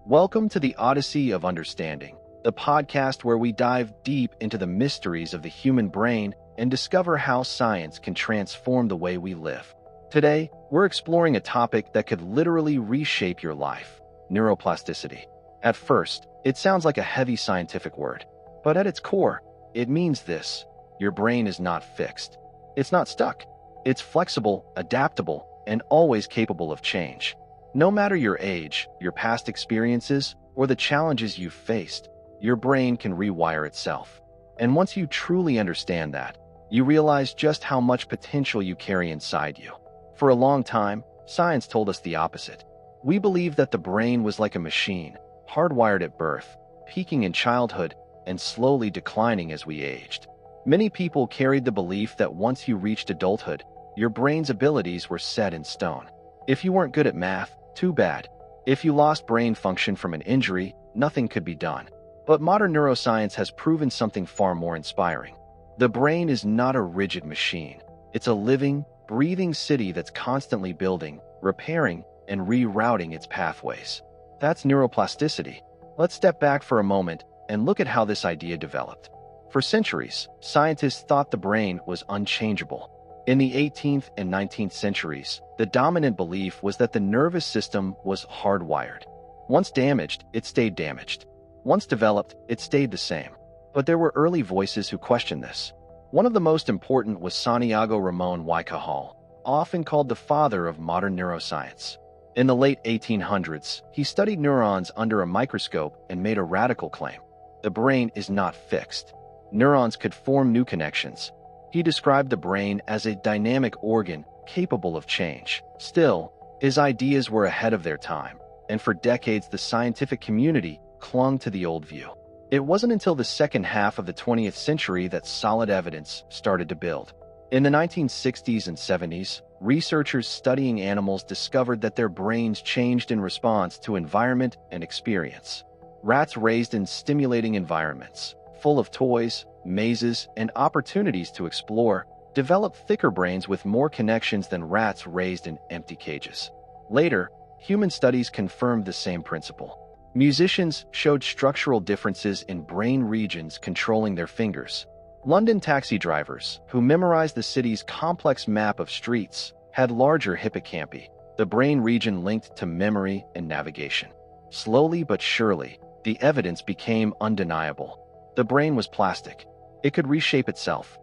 Welcome to the Odyssey of Understanding, the podcast where we dive deep into the mysteries of the human brain and discover how science can transform the way we live. Today, we're exploring a topic that could literally reshape your life: neuroplasticity. At first, it sounds like a heavy scientific word, but at its core, it means this: your brain is not fixed. It's not stuck. It's flexible, adaptable, and always capable of change. No matter your age, your past experiences, or the challenges you've faced, your brain can rewire itself. And once you truly understand that, you realize just how much potential you carry inside you. For a long time, science told us the opposite. We believed that the brain was like a machine, hardwired at birth, peaking in childhood, and slowly declining as we aged. Many people carried the belief that once you reached adulthood, your brain's abilities were set in stone. If you weren't good at math, too bad. If you lost brain function from an injury, nothing could be done. But modern neuroscience has proven something far more inspiring. The brain is not a rigid machine. It's a living, breathing city that's constantly building, repairing, and rerouting its pathways. That's neuroplasticity. Let's step back for a moment and look at how this idea developed. For centuries, scientists thought the brain was unchangeable. In the 18th and 19th centuries, the dominant belief was that the nervous system was hardwired. Once damaged, it stayed damaged. Once developed, it stayed the same. But there were early voices who questioned this. One of the most important was Santiago Ramon y Cajal, often called the father of modern neuroscience. In the late 1800s, he studied neurons under a microscope and made a radical claim: the brain is not fixed. Neurons could form new connections. He described the brain as a dynamic organ capable of change. Still, his ideas were ahead of their time, and for decades the scientific community clung to the old view. It wasn't until the second half of the 20th century that solid evidence started to build. In the 1960s and 70s, researchers studying animals discovered that their brains changed in response to environment and experience. Rats raised in stimulating environments, full of toys, mazes, and opportunities to explore, developed thicker brains with more connections than rats raised in empty cages. Later, human studies confirmed the same principle. Musicians showed structural differences in brain regions controlling their fingers. London taxi drivers, who memorized the city's complex map of streets, had larger hippocampi, the brain region linked to memory and navigation. Slowly but surely, the evidence became undeniable. The brain was plastic. It could reshape itself.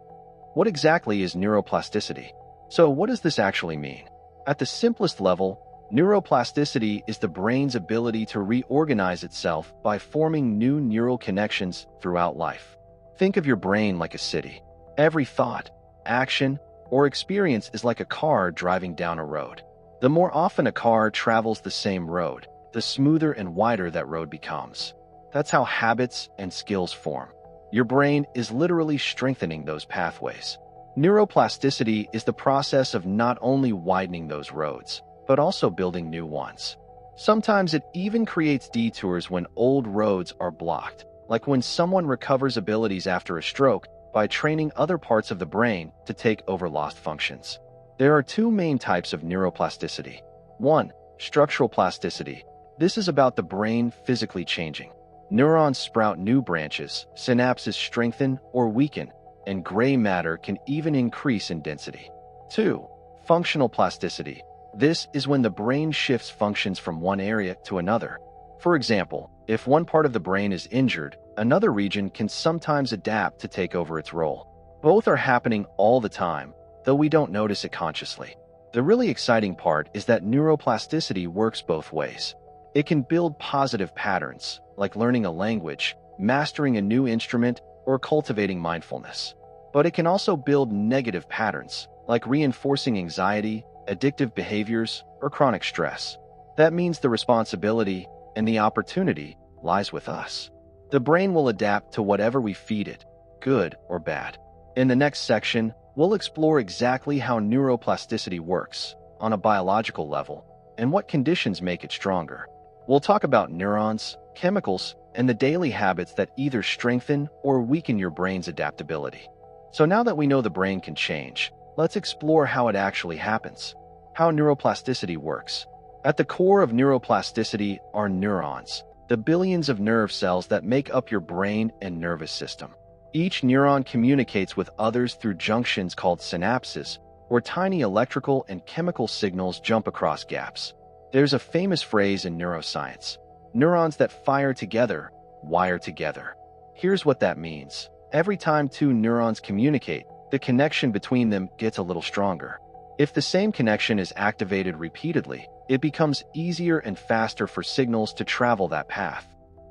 What exactly is neuroplasticity? So what does this actually mean? At the simplest level, neuroplasticity is the brain's ability to reorganize itself by forming new neural connections throughout life. Think of your brain like a city. Every thought, action, or experience is like a car driving down a road. The more often a car travels the same road, the smoother and wider that road becomes. That's how habits and skills form. Your brain is literally strengthening those pathways. Neuroplasticity is the process of not only widening those roads, but also building new ones. Sometimes it even creates detours when old roads are blocked, like when someone recovers abilities after a stroke by training other parts of the brain to take over lost functions. There are two main types of neuroplasticity. 1. Structural plasticity. This is about the brain physically changing. Neurons sprout new branches, synapses strengthen or weaken, and gray matter can even increase in density. 2. Functional plasticity. This is when the brain shifts functions from one area to another. For example, if one part of the brain is injured, another region can sometimes adapt to take over its role. Both are happening all the time, though we don't notice it consciously. The really exciting part is that neuroplasticity works both ways. It can build positive patterns, like learning a language, mastering a new instrument, or cultivating mindfulness. But it can also build negative patterns, like reinforcing anxiety, addictive behaviors, or chronic stress. That means the responsibility and the opportunity lies with us. The brain will adapt to whatever we feed it, good or bad. In the next section, we'll explore exactly how neuroplasticity works on a biological level and what conditions make it stronger. We'll talk about neurons, chemicals, and the daily habits that either strengthen or weaken your brain's adaptability. So now that we know the brain can change, let's explore how it actually happens, how neuroplasticity works. At the core of neuroplasticity are neurons, the billions of nerve cells that make up your brain and nervous system. Each neuron communicates with others through junctions called synapses, where tiny electrical and chemical signals jump across gaps. There's a famous phrase in neuroscience: neurons that fire together, wire together. Here's what that means. Every time two neurons communicate, the connection between them gets a little stronger. If the same connection is activated repeatedly, it becomes easier and faster for signals to travel that path.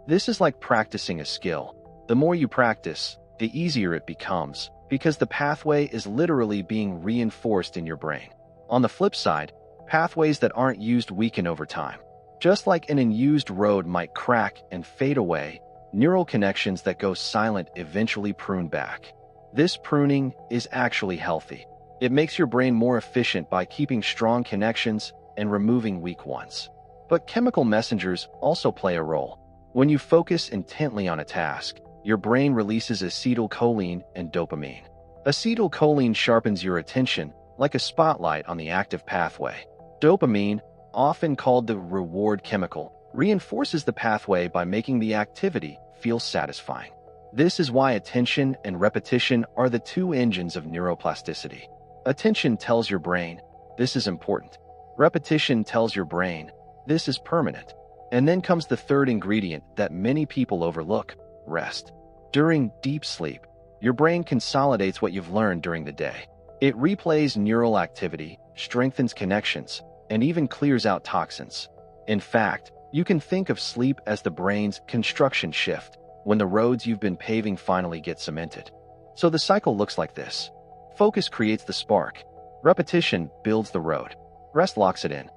This is like practicing a skill. The more you practice, the easier it becomes, because the pathway is literally being reinforced in your brain. On the flip side, pathways that aren't used weaken over time. Just like an unused road might crack and fade away, neural connections that go silent eventually prune back. This pruning is actually healthy. It makes your brain more efficient by keeping strong connections and removing weak ones. But chemical messengers also play a role. When you focus intently on a task, your brain releases acetylcholine and dopamine. Acetylcholine sharpens your attention, like a spotlight on the active pathway. Dopamine, often called the reward chemical, reinforces the pathway by making the activity feel satisfying. This is why attention and repetition are the two engines of neuroplasticity. Attention tells your brain, this is important. Repetition tells your brain, this is permanent. And then comes the third ingredient that many people overlook: rest. During deep sleep, your brain consolidates what you've learned during the day. It replays neural activity, strengthens connections, and even clears out toxins. In fact, you can think of sleep as the brain's construction shift, when the roads you've been paving finally get cemented. So the cycle looks like this. Focus creates the spark. Repetition builds the road. Rest locks it in.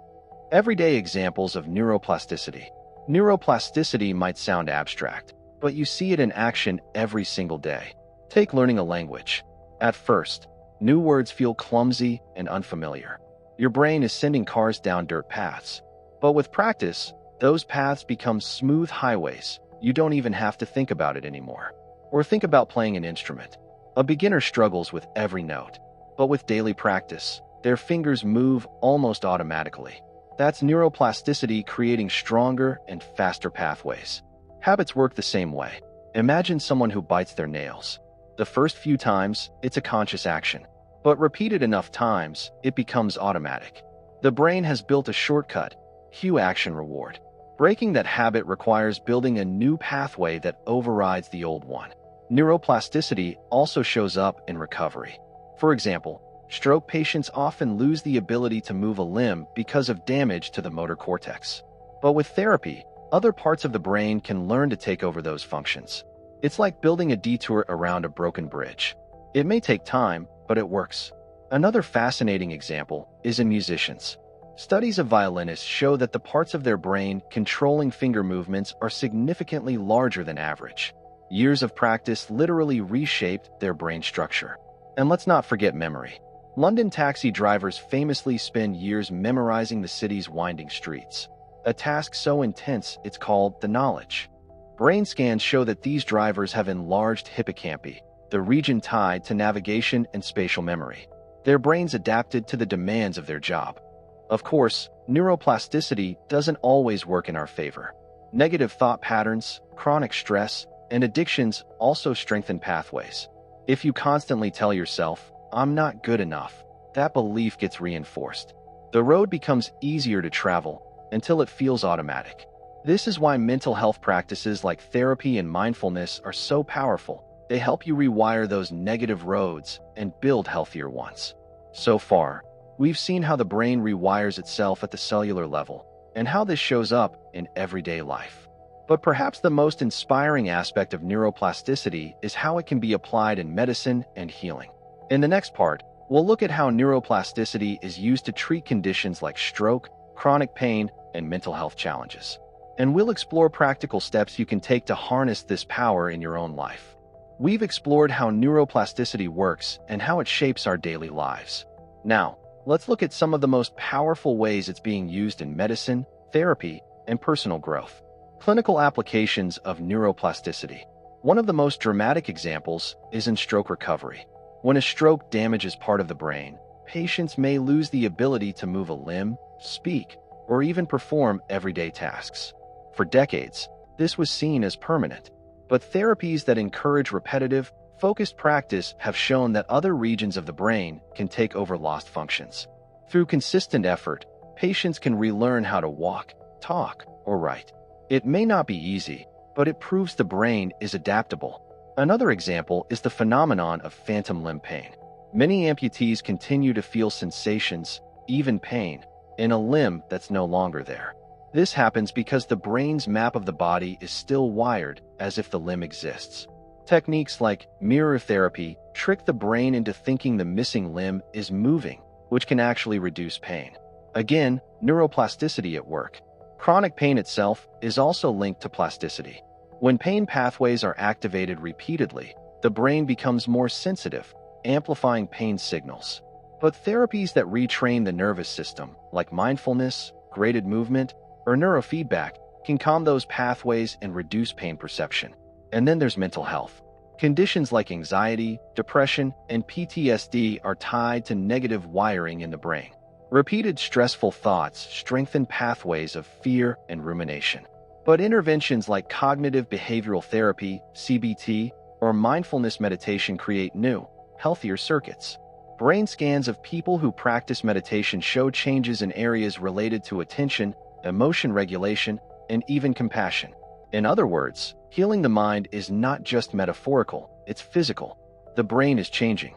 Everyday examples of neuroplasticity. Neuroplasticity might sound abstract, but you see it in action every single day. Take learning a language. At first, new words feel clumsy and unfamiliar. Your brain is sending cars down dirt paths. But with practice, those paths become smooth highways. You don't even have to think about it anymore. Or think about playing an instrument. A beginner struggles with every note, but with daily practice, their fingers move almost automatically. That's neuroplasticity creating stronger and faster pathways. Habits work the same way. Imagine someone who bites their nails. The first few times, it's a conscious action, but repeated enough times, it becomes automatic. The brain has built a shortcut: cue action reward. Breaking that habit requires building a new pathway that overrides the old one. Neuroplasticity also shows up in recovery. For example, stroke patients often lose the ability to move a limb because of damage to the motor cortex. But with therapy, other parts of the brain can learn to take over those functions. It's like building a detour around a broken bridge. It may take time, but it works. Another fascinating example is in musicians. Studies of violinists show that the parts of their brain controlling finger movements are significantly larger than average. Years of practice literally reshaped their brain structure. And let's not forget memory. London taxi drivers famously spend years memorizing the city's winding streets, a task so intense it's called the knowledge. Brain scans show that these drivers have enlarged hippocampi, the region tied to navigation and spatial memory. Their brains adapted to the demands of their job. Of course, neuroplasticity doesn't always work in our favor. Negative thought patterns, chronic stress, and addictions also strengthen pathways. If you constantly tell yourself, "I'm not good enough," that belief gets reinforced. The road becomes easier to travel until it feels automatic. This is why mental health practices like therapy and mindfulness are so powerful. They help you rewire those negative roads and build healthier ones. So far, we've seen how the brain rewires itself at the cellular level, and how this shows up in everyday life. But perhaps the most inspiring aspect of neuroplasticity is how it can be applied in medicine and healing. In the next part, we'll look at how neuroplasticity is used to treat conditions like stroke, chronic pain, and mental health challenges. And we'll explore practical steps you can take to harness this power in your own life. We've explored how neuroplasticity works and how it shapes our daily lives. Now, let's look at some of the most powerful ways it's being used in medicine, therapy, and personal growth. Clinical applications of neuroplasticity. One of the most dramatic examples is in stroke recovery. When a stroke damages part of the brain, patients may lose the ability to move a limb, speak, or even perform everyday tasks. For decades, this was seen as permanent. But therapies that encourage repetitive, focused practice have shown that other regions of the brain can take over lost functions. Through consistent effort, patients can relearn how to walk, talk, or write. It may not be easy, but it proves the brain is adaptable. Another example is the phenomenon of phantom limb pain. Many amputees continue to feel sensations, even pain, in a limb that's no longer there. This happens because the brain's map of the body is still wired as if the limb exists. Techniques like mirror therapy trick the brain into thinking the missing limb is moving, which can actually reduce pain. Again, neuroplasticity at work. Chronic pain itself is also linked to plasticity. When pain pathways are activated repeatedly, the brain becomes more sensitive, amplifying pain signals. But therapies that retrain the nervous system, like mindfulness, graded movement, or neurofeedback, can calm those pathways and reduce pain perception. And then there's mental health. Conditions like anxiety, depression, and PTSD are tied to negative wiring in the brain. Repeated stressful thoughts strengthen pathways of fear and rumination. But interventions like cognitive behavioral therapy, CBT, or mindfulness meditation create new, healthier circuits. Brain scans of people who practice meditation show changes in areas related to attention, emotion regulation, and even compassion. In other words, healing the mind is not just metaphorical, it's physical. The brain is changing.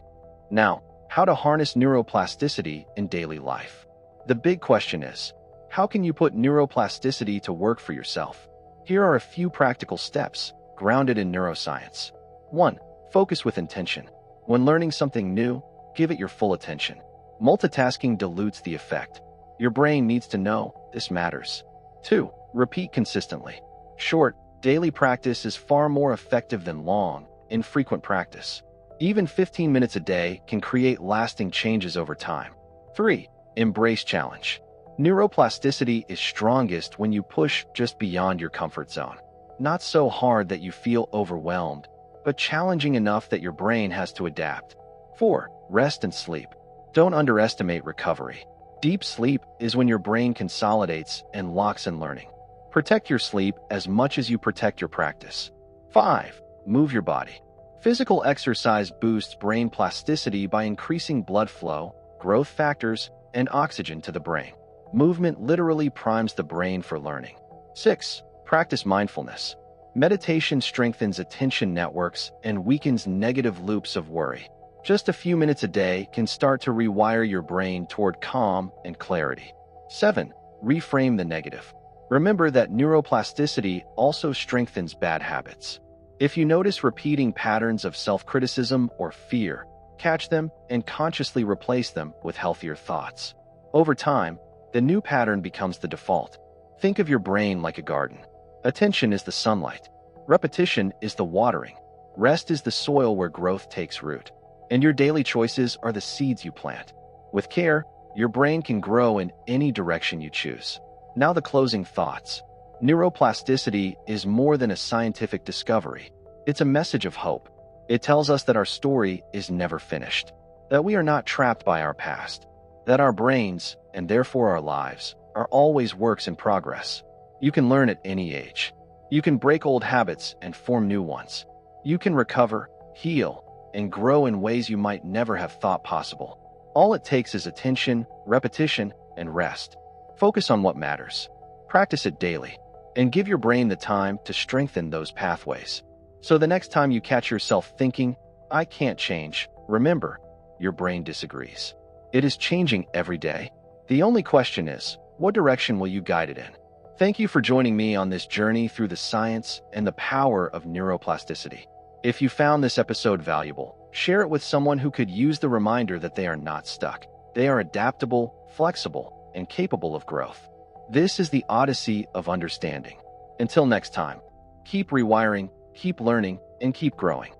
Now, how to harness neuroplasticity in daily life? The big question is, how can you put neuroplasticity to work for yourself? Here are a few practical steps, grounded in neuroscience. 1. Focus with intention. When learning something new, give it your full attention. Multitasking dilutes the effect. Your brain needs to know this matters. 2. Repeat consistently. Short, daily practice is far more effective than long, infrequent practice. Even 15 minutes a day can create lasting changes over time. 3. Embrace challenge. Neuroplasticity is strongest when you push just beyond your comfort zone. Not so hard that you feel overwhelmed, but challenging enough that your brain has to adapt. 4. Rest and sleep. Don't underestimate recovery. Deep sleep is when your brain consolidates and locks in learning. Protect your sleep as much as you protect your practice. 5. Move your body. Physical exercise boosts brain plasticity by increasing blood flow, growth factors, and oxygen to the brain. Movement literally primes the brain for learning. 6. Practice mindfulness. Meditation strengthens attention networks and weakens negative loops of worry. Just a few minutes a day can start to rewire your brain toward calm and clarity. 7. Reframe the negative. Remember that neuroplasticity also strengthens bad habits. If you notice repeating patterns of self-criticism or fear, catch them and consciously replace them with healthier thoughts. Over time, the new pattern becomes the default. Think of your brain like a garden. Attention is the sunlight. Repetition is the watering. Rest is the soil where growth takes root. And your daily choices are the seeds you plant. With care, your brain can grow in any direction you choose. Now the closing thoughts. Neuroplasticity is more than a scientific discovery. It's a message of hope. It tells us that our story is never finished, that we are not trapped by our past, that our brains, and therefore our lives, are always works in progress. You can learn at any age. You can break old habits and form new ones. You can recover, heal, and grow in ways you might never have thought possible. All it takes is attention, repetition, and rest. Focus on what matters. Practice it daily, and give your brain the time to strengthen those pathways. So the next time you catch yourself thinking, I can't change, remember, your brain disagrees. It is changing every day. The only question is, what direction will you guide it in? Thank you for joining me on this journey through the science and the power of neuroplasticity. If you found this episode valuable, share it with someone who could use the reminder that they are not stuck. They are adaptable, flexible, and capable of growth. This is the odyssey of understanding. Until next time, keep rewiring, keep learning, and keep growing.